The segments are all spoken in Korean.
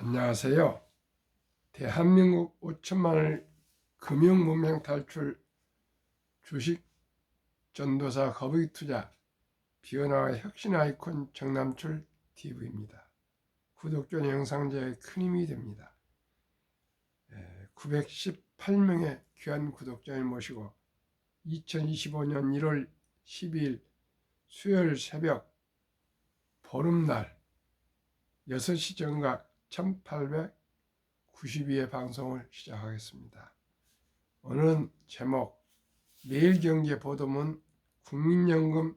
안녕하세요. 대한민국 5천만을 금융문명 탈출 주식 전도사 거북이 투자 비언화의 혁신 아이콘 정남출 TV입니다. 구독자 영상제에 큰 힘이 됩니다. 918명의 귀한 구독자를 모시고 2025년 1월 12일 수요일 새벽 보름날 6시 정각 1892회 방송을 시작하겠습니다. 오늘은 제목 매일경제 보도문 국민연금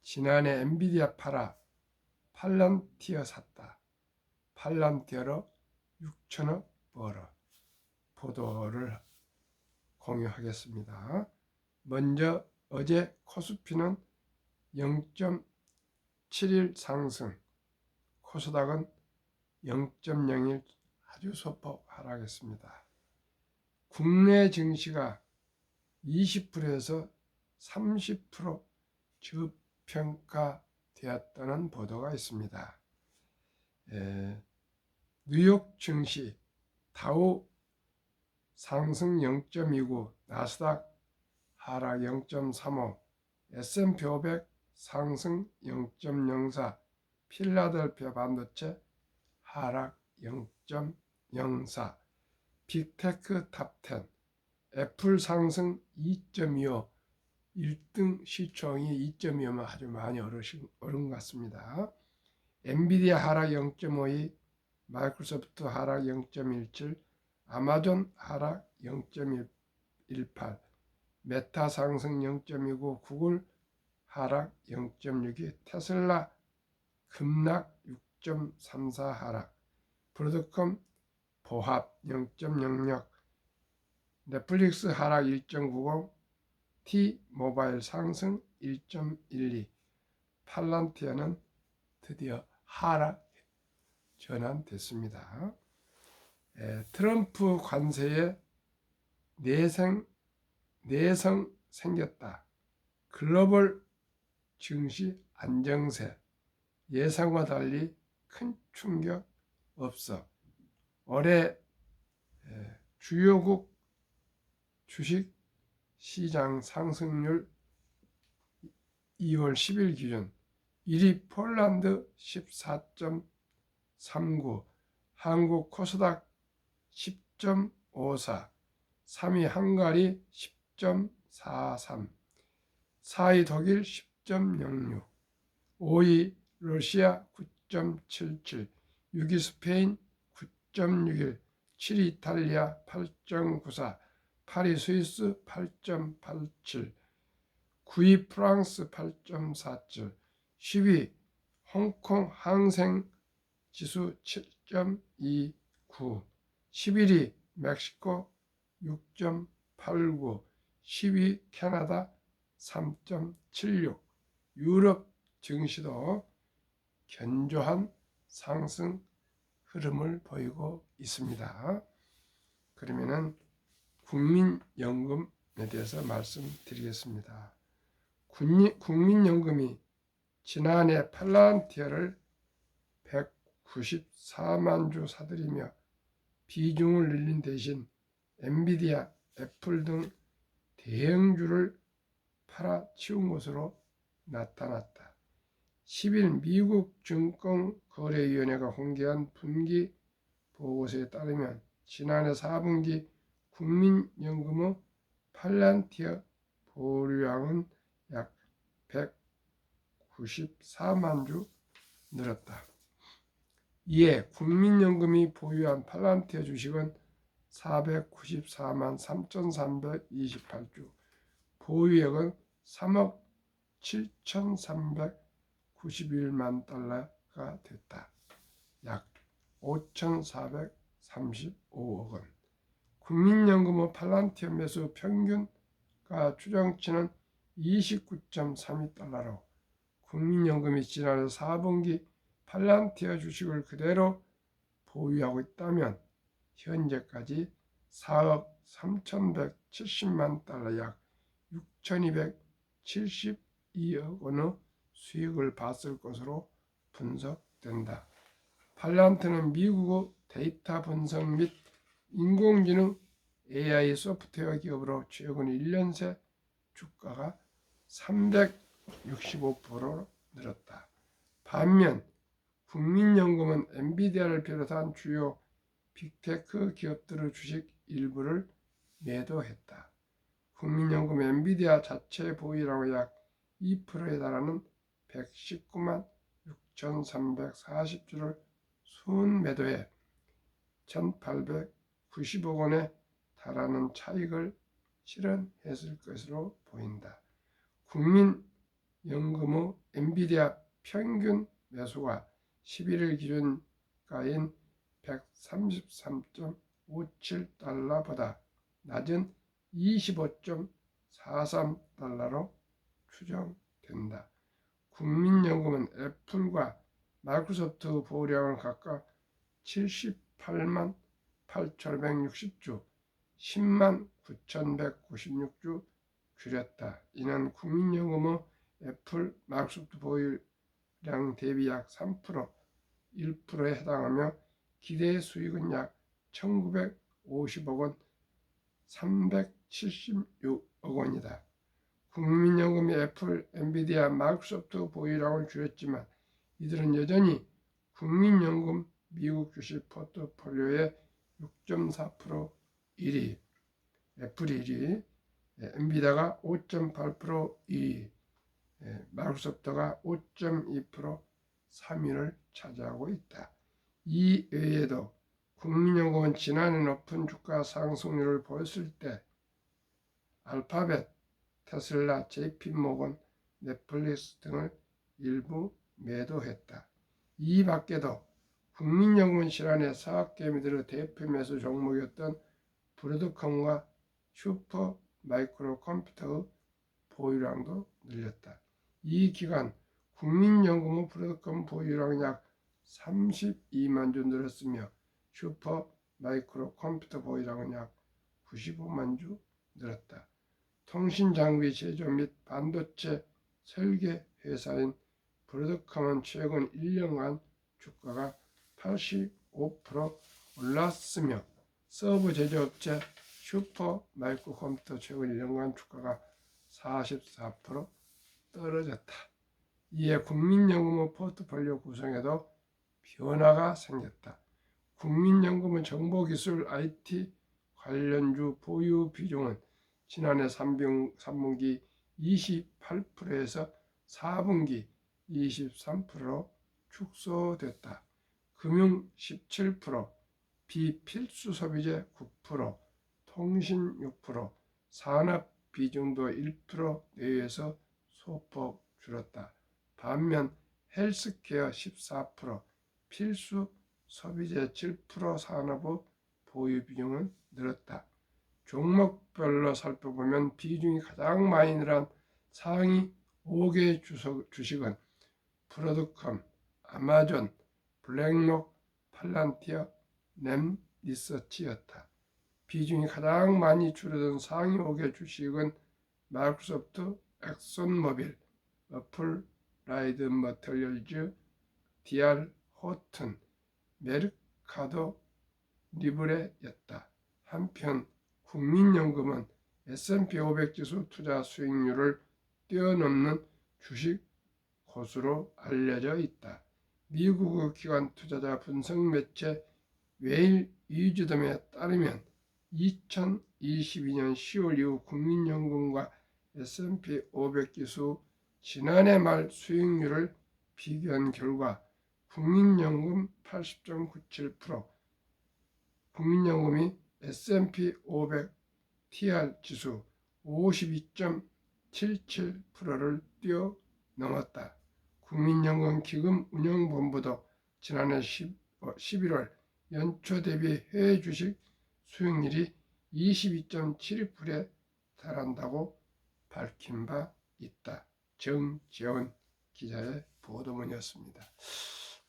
지난해 엔비디아 팔아 팔란티어 샀다. 팔란티어로 6천억 벌어 보도를 공유하겠습니다. 먼저 어제 코스피는 0.71 상승, 코스닥은 0.01 아주 소폭 하락했습니다. 국내 증시가 20%에서 30% 저평가되었다는 보도가 있습니다. 뉴욕 증시 다우 상승 0.29, 나스닥 하락 0.35, S&P 500 상승 0.04, 필라델피아 반도체 하락 0.04, 빅테크 탑10, 애플 상승 2.25, 1등 시총이 2.25면 아주 많이 오른 것 같습니다. 엔비디아 하락 0.52, 마이크로소프트 하락 0.17, 아마존 하락 0.18, 메타 상승 0.29, 구글 하락 0.62, 테슬라 급락 6.34 하락, 브로드컴 보합 0.06, 넷플릭스 하락 1.90, T-모바일 상승 1.12, 팔란티어는 드디어 하락 전환됐습니다. 트럼프 관세에 내성 생겼다. 글로벌 증시 안정세, 예상과 달리 큰 충격 없어. 올해 주요국 주식 시장 상승률 2월 10일 기준 1위 폴란드 14.39, 한국 코스닥 10.54, 3위 헝가리 10.43, 4위 독일 10.06, 5위 러시아 9.77, 6위 스페인 9.61, 7위 이탈리아 8.94, 8위 스위스 8.87, 9위 프랑스 8.47, 10위 홍콩 항생지수 7.29, 11위 멕시코 6.89, 10위 캐나다 3.76, 유럽 증시도 견조한 상승 흐름을 보이고 있습니다. 그러면은 국민연금에 대해서 말씀드리겠습니다. 국민연금이 지난해 팔란티어를 194만 주 사들이며 비중을 늘린 대신 엔비디아, 애플 등 대형주를 팔아치운 것으로 나타났다. 10일 미국 증권거래위원회가 공개한 분기 보고서에 따르면 지난해 4분기 국민연금의 팔란티어 보유량은 약 194만 주 늘었다. 이에 국민연금이 보유한 팔란티어 주식은 494만 3,328주, 보유액은 3억 7,391만 달러가 됐다. 약 5,435억 원. 국민연금의 팔란티어 매수 평균가 추정치는 29.32달러로 국민연금이 지난해 4분기 팔란티어 주식을 그대로 보유하고 있다면 현재까지 4억 3,170만 달러, 약 6,272억 원의 수익을 봤을 것으로 분석된다. 팔란티어는 미국의 데이터 분석 및 인공지능 AI 소프트웨어 기업으로 최근 1년 새 주가가 365% 늘었다. 반면 국민연금은 엔비디아를 비롯한 주요 빅테크 기업들의 주식 일부를 매도했다. 국민연금 엔비디아 자체 보유량의 약 2%에 달하는 119만 6,340주를 순매도해 1,890억 원에 달하는 차익을 실현했을 것으로 보인다. 국민연금의 엔비디아 평균 매수가 11일 기준가인 133.57달러보다 낮은 25.43달러로 추정된다. 국민연금은 애플과 마이크로소프트 보유량을 각각 78만 8,560주, 10만 9,196주 줄였다. 이는 국민연금의 애플, 마이크로소프트 보유량 대비 약 3%, 1%에 해당하며 기대 수익은 약 1,950억 원, 376억 원이다. 국민연금이 애플, 엔비디아, 마이크로소프트 보유량을 줄였지만 이들은 여전히 국민연금 미국 주식 포트폴리오의 6.4% 1위, 애플이 1위, 엔비디아가 5.8% 2위, 마이크로소프트가 5.2% 3위를 차지하고 있다. 이 외에도 국민연금은 지난해 높은 주가 상승률을 보였을 때 알파벳, 테슬라, JP모건, 넷플릭스 등을 일부 매도했다. 이 밖에도 국민연금은 지난해 사학개미들의 대표 매수 종목이었던 브로드컴과 슈퍼마이크로 컴퓨터의 보유량도 늘렸다. 이 기간 국민연금의 브로드컴 보유량은 약 32만 주 늘었으며 슈퍼마이크로 컴퓨터 보유량은 약 95만 주 늘었다. 통신장비 제조 및 반도체 설계 회사인 브로드컴은 최근 1년간 주가가 85% 올랐으며 서버 제조업체 슈퍼마이크로 컴퓨터 최근 1년간 주가가 44% 떨어졌다. 이에 국민연금의 포트폴리오 구성에도 변화가 생겼다. 국민연금은 정보기술 IT 관련주 보유 비중은 지난해 3분기 28%에서 4분기 23%로 축소됐다. 금융 17%, 비필수 소비재 9%, 통신 6%, 산업 비중도 1% 내외에서 소폭 줄었다. 반면 헬스케어 14%, 필수 소비재 7% 산업의 보유 비중은 늘었다. 종목별로 살펴보면 비중이 가장 많이 늘은 상위 5개 주식은 브로드컴, 아마존, 블랙록, 팔란티어, 램리서치였다. 비중이 가장 많이 줄어든 상위 5개 주식은 마이크로소프트, 엑손모빌, 어플, 라이드 머터리얼즈, DR 호튼, 메르카도 리브레였다. 한편 국민연금은 S&P 500 지수 투자 수익률을 뛰어넘는 주식 고수로 알려져 있다. 미국의 기관 투자자 분석 매체 웨일 위즈덤에 따르면 2022년 10월 이후 국민연금과 S&P 500 지수 지난해 말 수익률을 비교한 결과 국민연금 80.97%, 국민연금이 S&P 500 TR 지수 52.77%를 뛰어넘었다. 국민연금 기금운용본부도 지난해 11월 연초 대비 해외 주식 수익률이 22.72%에 달한다고 밝힌 바 있다. 정재원 기자의 보도문이었습니다.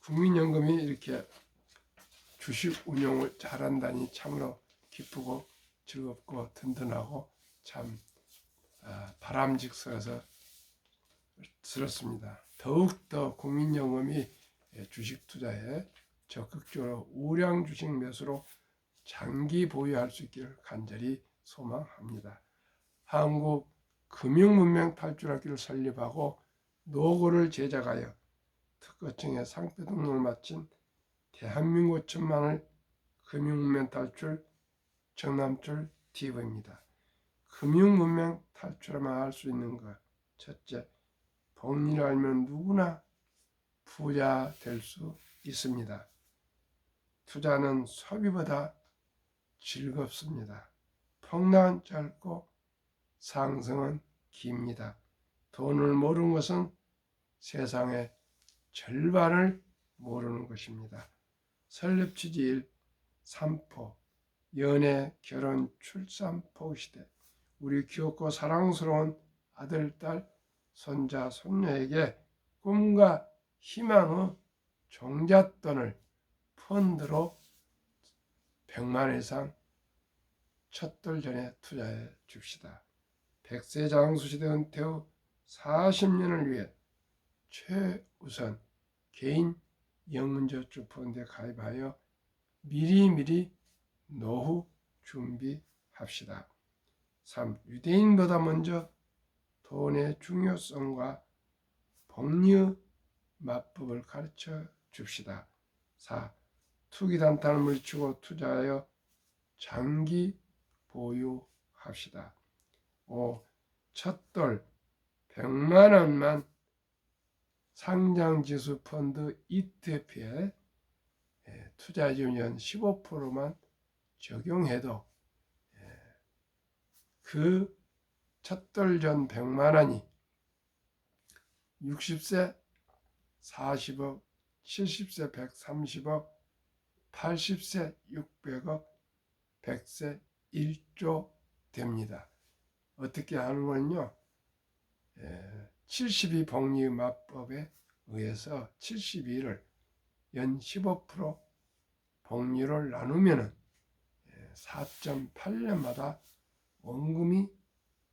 국민연금이 이렇게 주식 운용을 잘한다니 참으로 기쁘고 즐겁고 든든하고 참 바람직스러워서 스럽습니다. 더욱더 국민연금이 주식 투자에 적극적으로 우량 주식 매수로 장기 보유할 수 있기를 간절히 소망합니다. 한국 금융문명 탈출학교를 설립하고 노고를 제작하여 특허청에 상표 등록을 마친 대한민국 천만을 금융문명 탈출 정남철 TV입니다. 금융문명 탈출만 할 수 있는 것. 첫째, 복리를 알면 누구나 부자 될 수 있습니다. 투자는 소비보다 즐겁습니다. 폭락은 짧고 상승은 깁니다. 돈을 모르는 것은 세상의 절반을 모르는 것입니다. 설립 취지 1, 3포, 연애, 결혼, 출산, 포시대. 우리 귀엽고 사랑스러운 아들, 딸, 손자, 손녀에게 꿈과 희망의 종잣돈을 펀드로 100만 이상 첫돌 전에 투자해 줍시다. 100세 장수시대 은퇴 후 40년을 위해 최우선 개인 영문저축 펀드에 가입하여 미리미리 노후 준비합시다. 3. 유대인보다 먼저 돈의 중요성과 복리의 맞법을 가르쳐 줍시다. 4. 투기단탄을 물리치고 투자하여 장기 보유합시다. 5. 첫돌 100만 원만 상장지수 펀드 ETF에 투자지원 15%만 적용해도 그 첫돌 전 100만 원이 60세 40억, 70세 130억, 80세 600억, 100세 1조 됩니다. 어떻게 하는 건요? 72 복리 맞법에 의해서 72를 연 15% 복리를 나누면 4.8년마다 원금이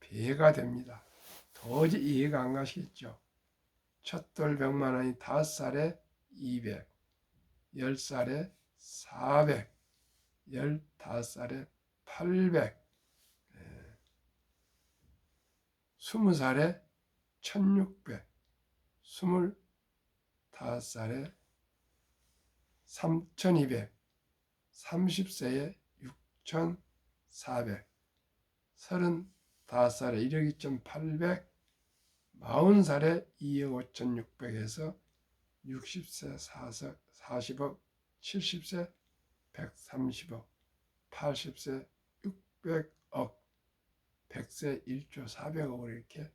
배가 됩니다. 도저히 이해가 안 가시겠죠? 첫돌 100만 원이 5살에 200, 10살에 400, 15살에 800, 20살에 1600, 25살에 3200, 30세에 6400, 35살에 1억 2800, 40살에 2억 5600에서 60세 40억, 70세 130억, 80세 600억, 100세 1조 400억을 이렇게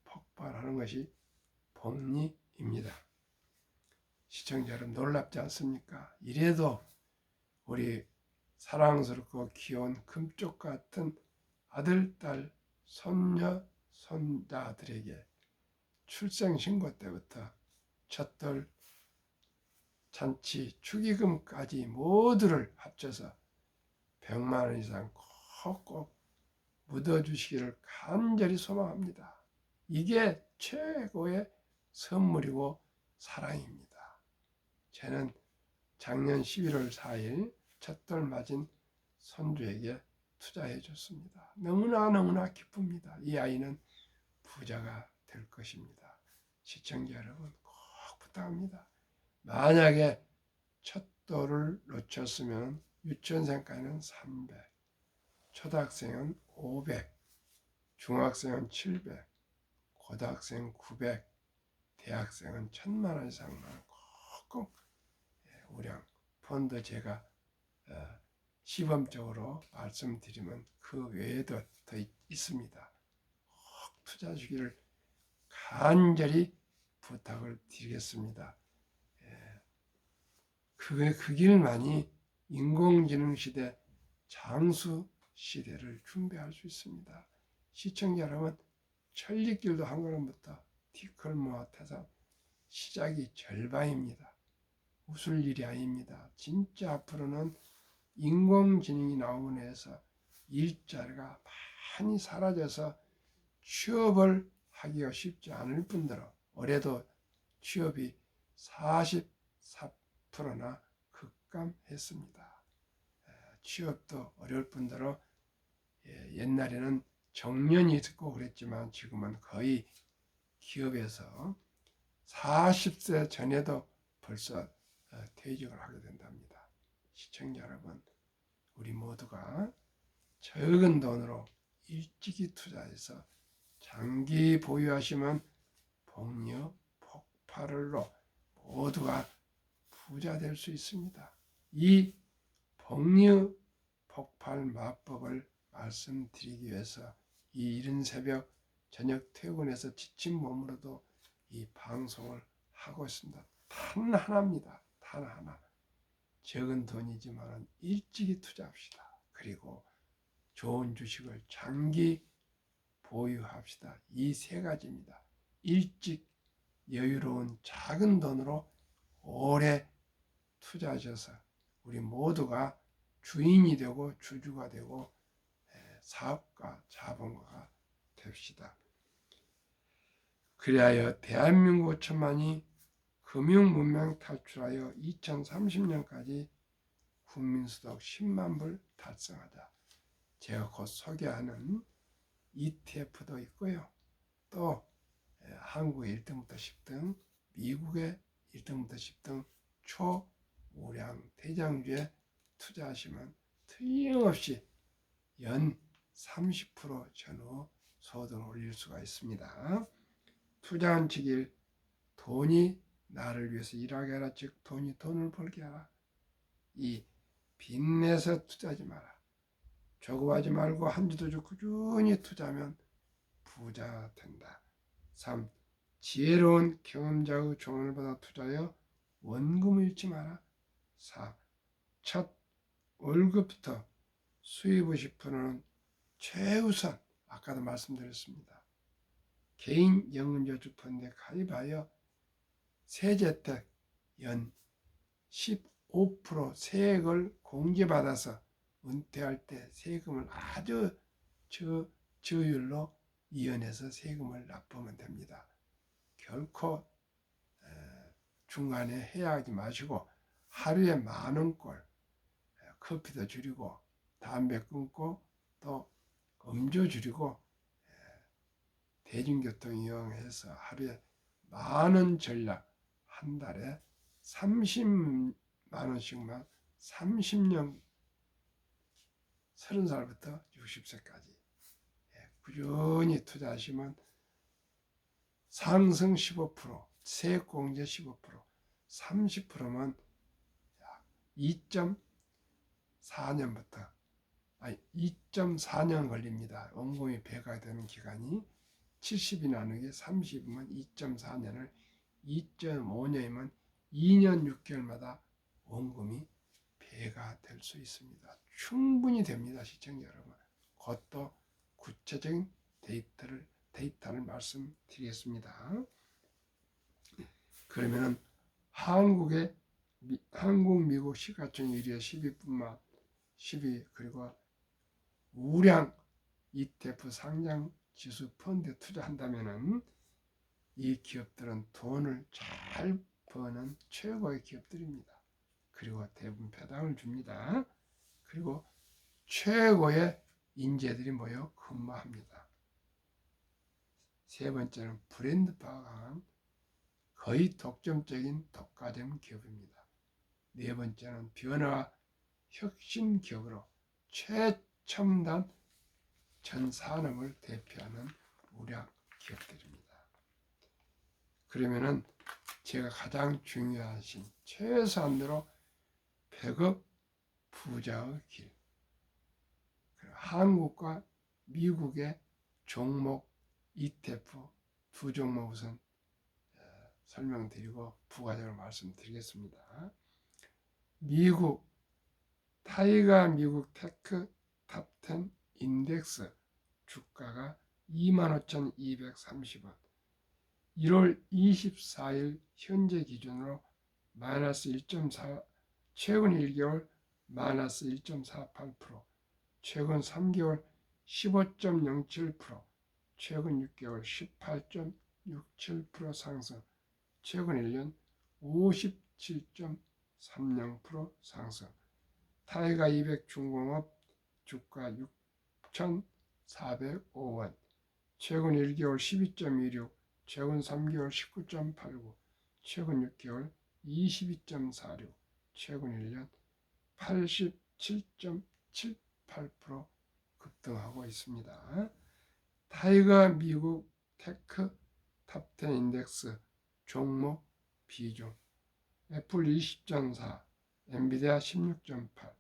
폭발하는 것이 복리입니다. 시청자 여러분 놀랍지 않습니까? 이래도 우리 사랑스럽고 귀여운 금쪽 같은 아들, 딸, 손녀, 손자들에게 출생신고 때부터 첫돌 잔치 축의금까지 모두를 합쳐서 100만 원 이상 꼭 묻어주시기를 간절히 소망합니다. 이게 최고의 선물이고 사랑입니다. 저는 작년 11월 4일 첫돌 맞은 손주에게 투자해 줬습니다. 너무나 기쁩니다. 이 아이는 부자가 될 것입니다. 시청자 여러분 꼭 부탁합니다. 만약에 첫돌을 놓쳤으면 유치원생까지는 300, 초등학생은 500, 중학생은 700, 고등학생은 900, 대학생은 1000만 원 이상만 꼭 우량 펀드 제가 시범적으로 말씀드리면 그 외에도 더 있습니다. 꼭 투자 주기를 간절히 부탁을 드리겠습니다. 그 길만이 인공지능 시대, 장수 시대를 준비할 수 있습니다. 시청자 여러분, 천리길도 한 걸음부터 티끌모아 태산 시작이 절반입니다. 웃을 일이 아닙니다. 진짜 앞으로는 인공지능이 나오고 해서 일자리가 많이 사라져서 취업을 하기가 쉽지 않을 뿐더러 올해도 취업이 40, 4%나 급감했습니다. 취업도 어려울 뿐더러 옛날에는 정년이 있고 그랬지만 지금은 거의 기업에서 40세 전에도 벌써 퇴직을 하게 된답니다. 시청자 여러분, 우리 모두가 적은 돈으로 일찍이 투자해서 장기 보유하시면 복리 폭발로 모두가 부자 될 수 있습니다. 이 복리 폭발 마법을 말씀드리기 위해서 이 이른 새벽 저녁 퇴근해서 지친 몸으로도 이 방송을 하고 있습니다. 단 하나입니다. 단 하나. 적은 돈이지만 일찍이 투자합시다. 그리고 좋은 주식을 장기 보유합시다. 이 세 가지입니다. 일찍 여유로운 작은 돈으로 오래 투자하셔서 우리 모두가 주인이 되고 주주가 되고 사업가, 자본가가 됩시다. 그리하여 대한민국 5천만이 금융문명 탈출하여 2030년까지 국민소득 10만 불 달성하자. 제가 곧 소개하는 ETF도 있고요. 또 한국의 1등부터 10등, 미국의 1등부터 10등 초우량 대장주에 투자하시면 틀림없이 연 30% 전후 소득을 올릴 수가 있습니다. 투자한 측일 돈이 나를 위해서 일하게 하라, 즉 돈이 돈을 벌게 하라. 이 빚내서 투자하지 마라. 조급하지 말고 한 주도 주 꾸준히 투자하면 부자 된다. 3. 지혜로운 경험자의 조언을 받아 투자하여 원금을 잃지 마라. 4. 첫 월급부터 수입의 10%는 최우선, 아까도 말씀드렸습니다. 개인 연금저축 펀드에 가입하여 세제택 연 15% 세액을 공제받아서 은퇴할 때 세금을 아주 저율로 이연해서 세금을 납부하면 됩니다. 결코 중간에 해야하지 마시고 하루에 10,000원꼴 커피도 줄이고 담배 끊고 또 음주 줄이고 대중교통 이용해서 하루에 10,000원 전략, 한 달에 30만 원씩만 30년 30살부터 60세까지 꾸준히 투자하시면 상승 15%, 세액공제 15%, 30%면 2.4년 걸립니다. 원금이 배가 되는 기간이 70이 나누기 30이면 2.4년을 2.5년이면 2년 6개월마다 원금이 배가 될 수 있습니다. 충분히 됩니다. 시청자 여러분. 그것도 구체적인 데이터를 말씀드리겠습니다. 그러면은 한국 미국 시가총 1위에 12 그리고 우량 ETF 상장 지수 펀드에 투자한다면은 이 기업들은 돈을 잘 버는 최고의 기업들입니다. 그리고 대부분 배당을 줍니다. 그리고 최고의 인재들이 모여 근무합니다. 세 번째는 브랜드화가 강한 거의 독점적인 독과점 기업입니다. 네 번째는 변화 혁신 기업으로 최첨단 전 산업을 대표하는 우량 기업들입니다. 그러면은 제가 가장 중요하신 최소한으로 100억 부자의 길, 한국과 미국의 종목 ETF 두 종목 우선 설명드리고 부가적으로 말씀드리겠습니다. 미국 타이가 미국 테크 탑10 인덱스 주가가 25,230원, 1월 24일 현재 기준으로 마이너스 1.4, 최근 1개월 마이너스 1.48%, 최근 3개월 15.07%, 최근 6개월 18.67% 상승, 최근 1년 7.30% 상승. 타이가 200 중공업 주가 6,405원. 최근 1개월 12.26, 최근 3개월 19.89, 최근 6개월 22.46, 최근 1년 87.78% 급등하고 있습니다. 타이가 미국 테크 탑10 인덱스 종목 비중 애플 20.4, 엔비디아 16.8,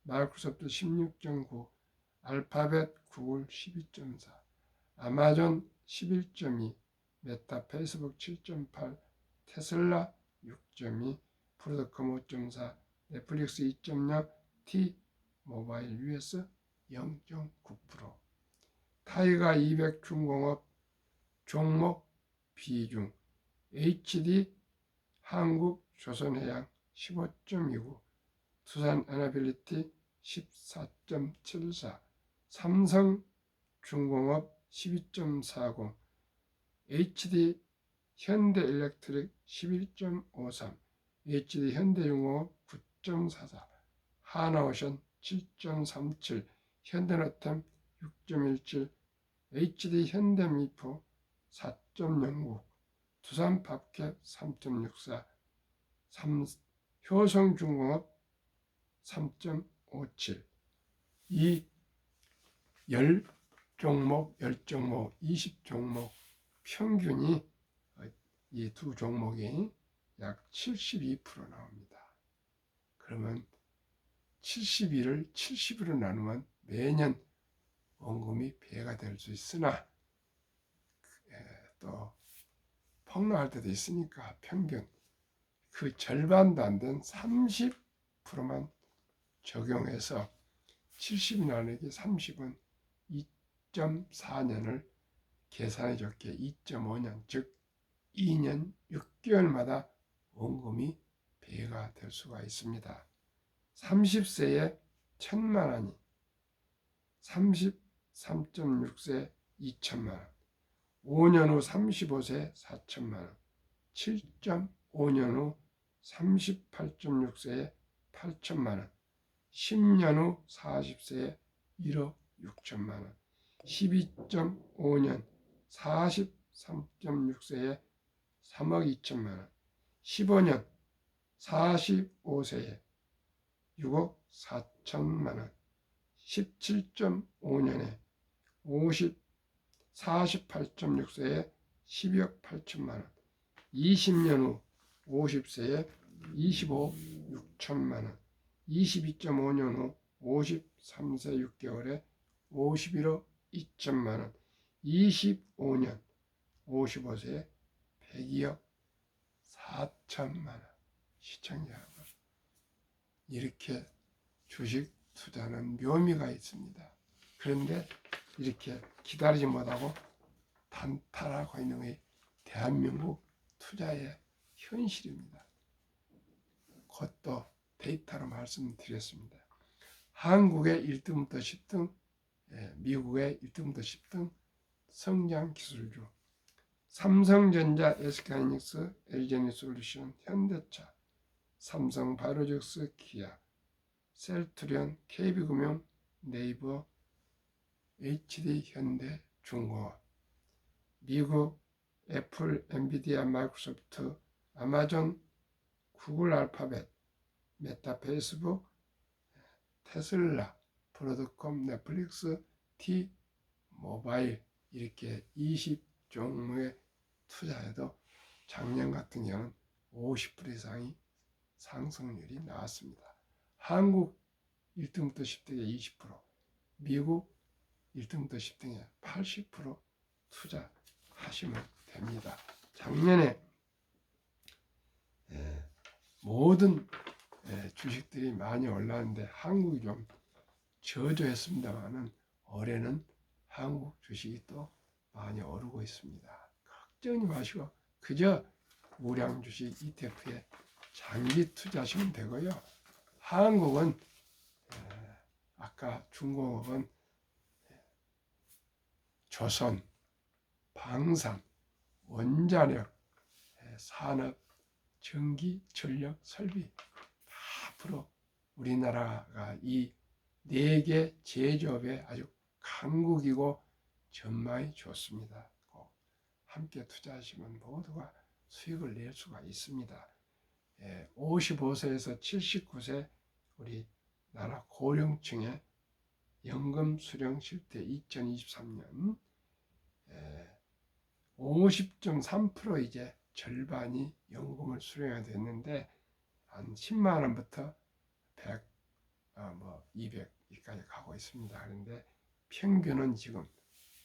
마이크로소프트 16.9, 알파벳 구글 12.4, 아마존 11.2, 메타 페이스북 7.8, 테슬라 6.2, 브로드컴 5.4, 넷플릭스 2.0, T 모바일 US 0.9%. 타이가 200 중공업 종목 비중 HD 한국 조선해양 15.29, 두산 에너빌리티 14.74, 삼성 중공업 12.40, HD 현대일렉트릭 11.53, HD 현대중공업 9.44, 하나오션 7.37, 현대노템 6.17, HD 현대미포 4.09, 두산밥캡 3.64, 효성중공업 3.57. 이 10종목, 20종목 평균이 이 두 종목이 약 72% 나옵니다. 그러면 72를 70으로 나누면 매년 원금이 배가 될 수 있으나 또 폭락할 때도 있으니까 평균 그 절반도 안 된 30%만 적용해서 70이 나누기 30은 2.4년을 계산해 줬기에 2.5년 즉 2년 6개월마다 원금이 배가 될 수가 있습니다. 30세에 1,000만 원이 33.6세 2천만 원, 5년 후 35세 4천만 원, 7.5년 후 38.6세에 8천만 원, 10년 후 40세에 1억 6천만 원, 12.5년 43.6세에 3억 2천만 원, 15년 45세에 6억 4천만 원, 17.5년에 48.6세에 12억 8천만 원, 20년 후 50세에 25억 6천만 원, 22.5년 후 53세 6개월에 51억 2천만 원, 25년 55세에 102억 4천만 원. 시청자 여러분, 이렇게 주식 투자는 묘미가 있습니다. 그런데 이렇게 기다리지 못하고 단탈하고 있는 게 대한민국 투자의 현실입니다. 그것도 데이터로 말씀드렸습니다. 한국의 1등부터 10등, 미국의 1등부터 10등 성장 기술주, 삼성전자, SK하이닉스, LG에너지솔루션, 현대차, 삼성바이오로직스, 기아, 셀트리온, KB금융, 네이버, HD 현대중공업, 미국 애플, 엔비디아, 마이크로소프트, 아마존, 구글 알파벳, 메타 페이스북, 테슬라, 브로드컴, 넷플릭스, T 모바일 이렇게 20종목에 투자해도 작년 같은 경우는 50% 이상이 상승률이 나왔습니다. 한국 1등부터 10등에 20%, 미국 1등부터 10등에 80% 투자하시면 됩니다. 작년에 모든 주식들이 많이 올랐는데 한국이 좀 저조했습니다만은 올해는 한국 주식이 또 많이 오르고 있습니다. 걱정이 마시고 그저 우량 주식 ETF에 장기 투자하시면 되고요. 한국은 아까 중공업은 조선, 방산, 원자력, 산업 전기, 전력, 설비 다 앞으로 우리나라가 이 4개 제조업에 아주 강국이고 전망이 좋습니다. 꼭 함께 투자하시면 모두가 수익을 낼 수가 있습니다. 55세에서 79세 우리나라 고령층의 연금 수령 실태 2023년 50.3% 이제 절반이 연금을 수령하게 됐는데 한 10만 원부터 100, 200까지 가고 있습니다. 그런데 평균은 지금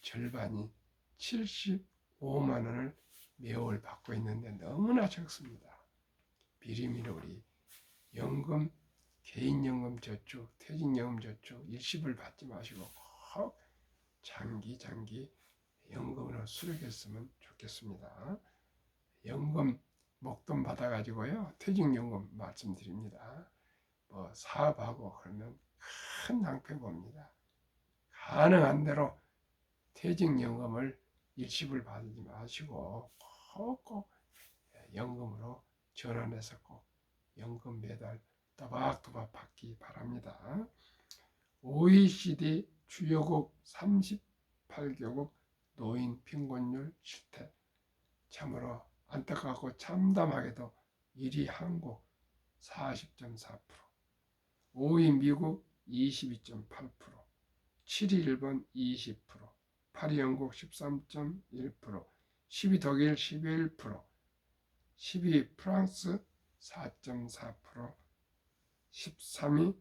절반이 75만 원을 매월 받고 있는데 너무나 적습니다. 미리미리 우리 연금, 개인연금 저축, 퇴직연금 저축 일시불 받지 마시고 꼭 장기 연금으로 수령했으면 좋겠습니다. 연금 목돈 받아가지고요 퇴직연금 말씀드립니다. 사업하고 그러면 큰 낭패 봅니다. 가능한 대로 퇴직연금을 일시불 받지 마시고 꼭 연금으로 전환해서 꼭 연금 매달 또박또박 받기 바랍니다. OECD 주요국 38개국 노인 빈곤율 실태 참으로 안타깝고 참담하게도 1위 한국 40.4%, 5위 미국 22.8%, 7위 일본 20%, 8위 영국 13.1%, 10위 독일 11%, 10위 프랑스 4.4%, 13위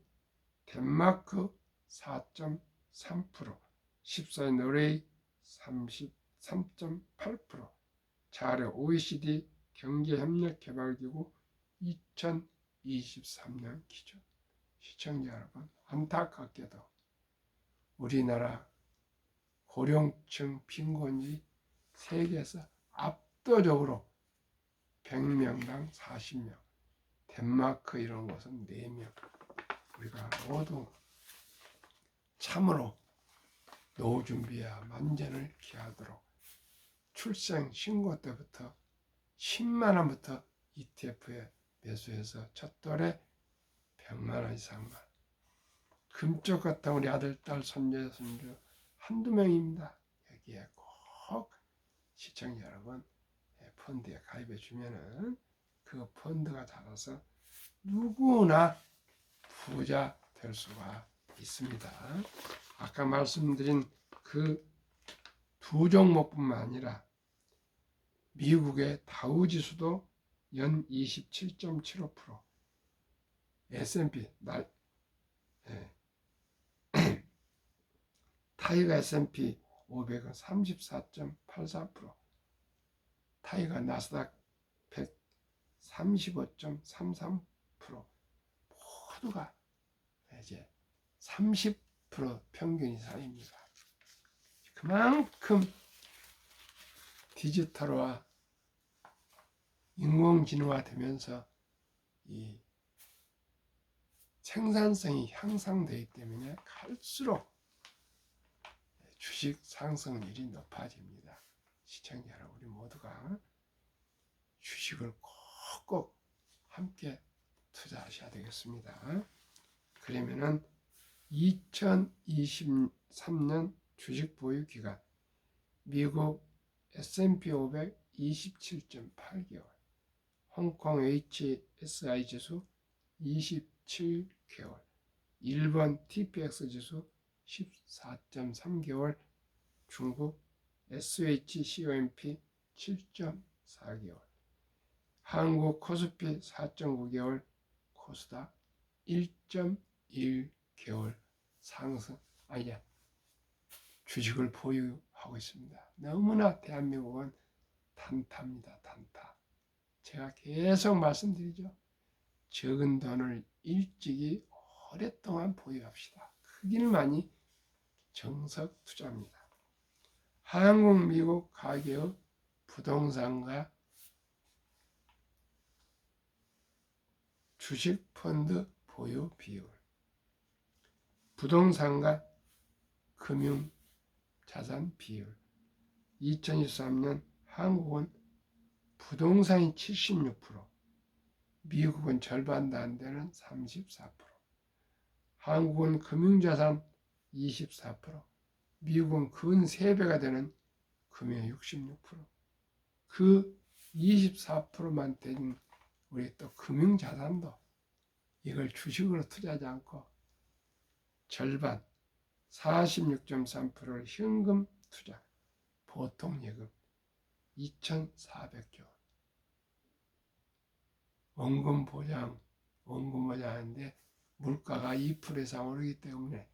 덴마크 4.3%, 14위 노르웨이 33.8%, 자료 OECD 경제협력개발기구 2023년 기준. 시청자 여러분, 안타깝게도 우리나라 고령층 빈곤이 세계에서 압도적으로 100명당 40명, 덴마크 이런 곳은 4명. 우리가 모두 참으로 노후 준비와 만전을 기하도록 출생 신고 때부터 10만 원부터 ETF에 매수해서 첫 돌에 100만 원 이상만. 금쪽 같은 우리 아들, 딸, 손자, 손주 한두 명입니다. 여기에 꼭 시청자 여러분 펀드에 가입해 주면은 그 펀드가 자라서 누구나 부자 될 수가 있습니다. 아까 말씀드린 그 두 종목뿐만 아니라 미국의 다우지수도 연 27.75%, S&P 타이가 S&P 500은 34.84%, 타이가 나스닥 100 35.33%, 모두가 이제 30% 평균 이상입니다. 그만큼 디지털화, 인공지능화 되면서 이 생산성이 향상되기 때문에 갈수록 주식 상승률이 높아집니다. 시청자 여러분, 우리 모두가 주식을 꼭 함께 투자하셔야 되겠습니다. 그러면은 2023년 주식 보유 기간 미국 S&P 500 27.8개월, 홍콩 HSI 지수 27개월, 일본 TPX 지수 14.3개월, 중국 SHCOMP 7.4개월, 한국 코스피 4.9개월, 코스닥 1.1개월 상승, 주식을 보유하고 있습니다. 너무나 대한민국은 단타입니다. 단타. 제가 계속 말씀드리죠. 적은 돈을 일찍이 오랫동안 보유합시다. 크길만이 정석 투자입니다. 한국, 미국 가계의 부동산과 주식 펀드 보유 비율, 부동산과 금융 자산 비율. 2023년 한국은 부동산이 76%, 미국은 절반도 안 되는 34%, 한국은 금융자산 24%, 미국은 근 3배가 되는 금융 66%, 그 24%만 된 우리 또 금융자산도 이걸 주식으로 투자하지 않고 절반 46.3%를 현금 투자, 보통예금 2,400조 원, 원금 보장하는데 물가가 2% 이상 오르기 때문에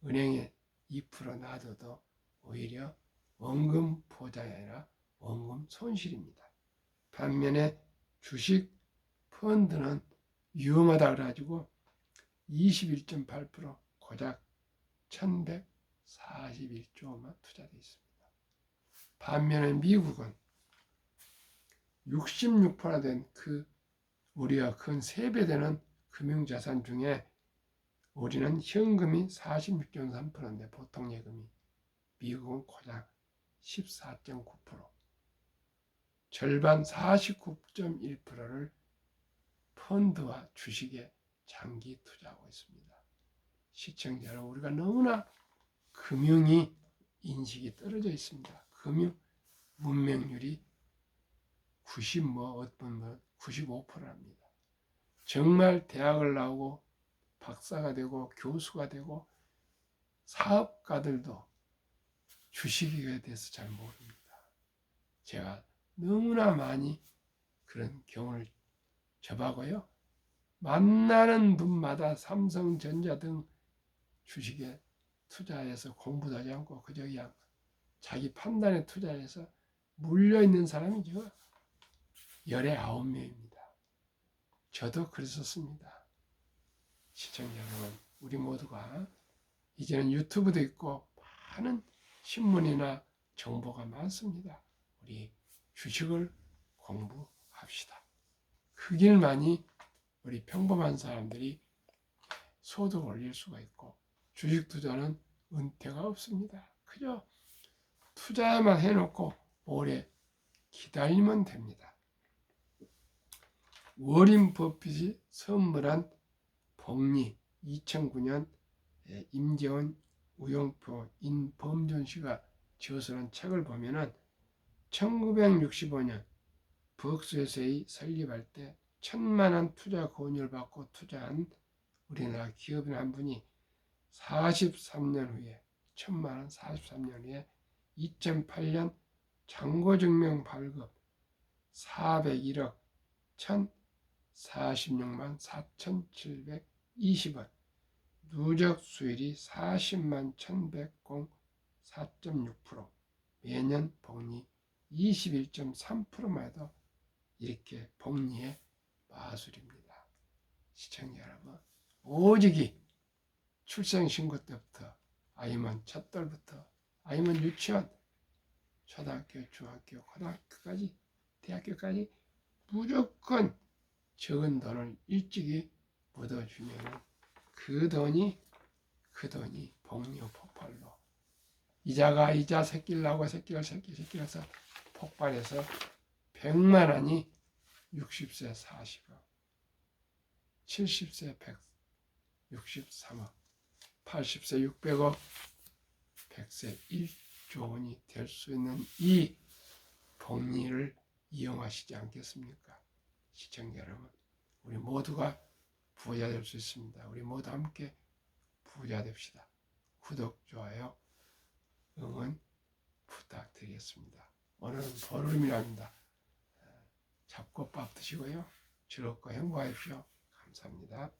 은행에 2% 놔둬도 오히려 원금 보장이 아니라 원금 손실입니다. 반면에 주식 펀드는 위험하다 그래가지고 21.8% 고작 1141조만 투자되어 있습니다. 반면에 미국은 66%나 된 그 우리가 근 3배 되는 금융자산 중에 우리는 현금이 46.3%인데 보통 예금이, 미국은 고작 14.9%, 절반 49.1%를 펀드와 주식에 장기 투자하고 있습니다. 시청자 여러분, 우리가 너무나 금융이 인식이 떨어져 있습니다. 금융 문맹률이 95%랍니다. 정말 대학을 나오고 박사가 되고 교수가 되고 사업가들도 주식에 대해서 잘 모릅니다. 제가 너무나 많이 그런 경우를 접하고요. 만나는 분마다 삼성전자 등 주식에 투자해서 공부도 하지 않고 그저 그냥 자기 판단에 투자해서 물려있는 사람이 저 19명입니다. 저도 그랬었습니다. 시청자 여러분, 우리 모두가 이제는 유튜브도 있고 많은 신문이나 정보가 많습니다. 우리 주식을 공부합시다. 그 길만이 우리 평범한 사람들이 소득을 올릴 수가 있고, 주식 투자는 은퇴가 없습니다. 그저 투자만 해놓고 오래 기다리면 됩니다. 워린 버핏이 선물한 복리 2009년 임재원, 우영표, 인범준 씨가 저서는 책을 보면은 1965년 벅스에서의 설립할 때 1,000만원 투자 권유를 받고 투자한 우리나라 기업인 한 분이 43년 후에 1,000만원 43년 후에 2008년 잔고증명 발급 401억 1,046만 4,720원, 누적 수익이 40만 1,100공 4.6%, 매년 복리 21.3%만 해도 이렇게 복리의 마술입니다. 시청자 여러분, 오직이 출생신고 때부터 아니면 첫돌부터 아니면 유치원, 초등학교, 중학교, 고등학교까지, 대학교까지 무조건 적은 돈을 일찍이 묻어주면 그 돈이 복리의 폭발로 이자 새끼를 나고 새끼라서 폭발해서 100만 원이 60세 40억, 70세 163억, 80세 600억, 100세 1조 원이 될 수 있는 이 복리를 이용하시지 않겠습니까? 시청자 여러분, 우리 모두가 부자 될 수 있습니다. 우리 모두 함께 부자 됩시다. 구독, 좋아요, 응원 부탁드리겠습니다. 오늘은 보름이랍니다. 잡곡밥 드시고요. 즐겁고 행복하십시오. 감사합니다.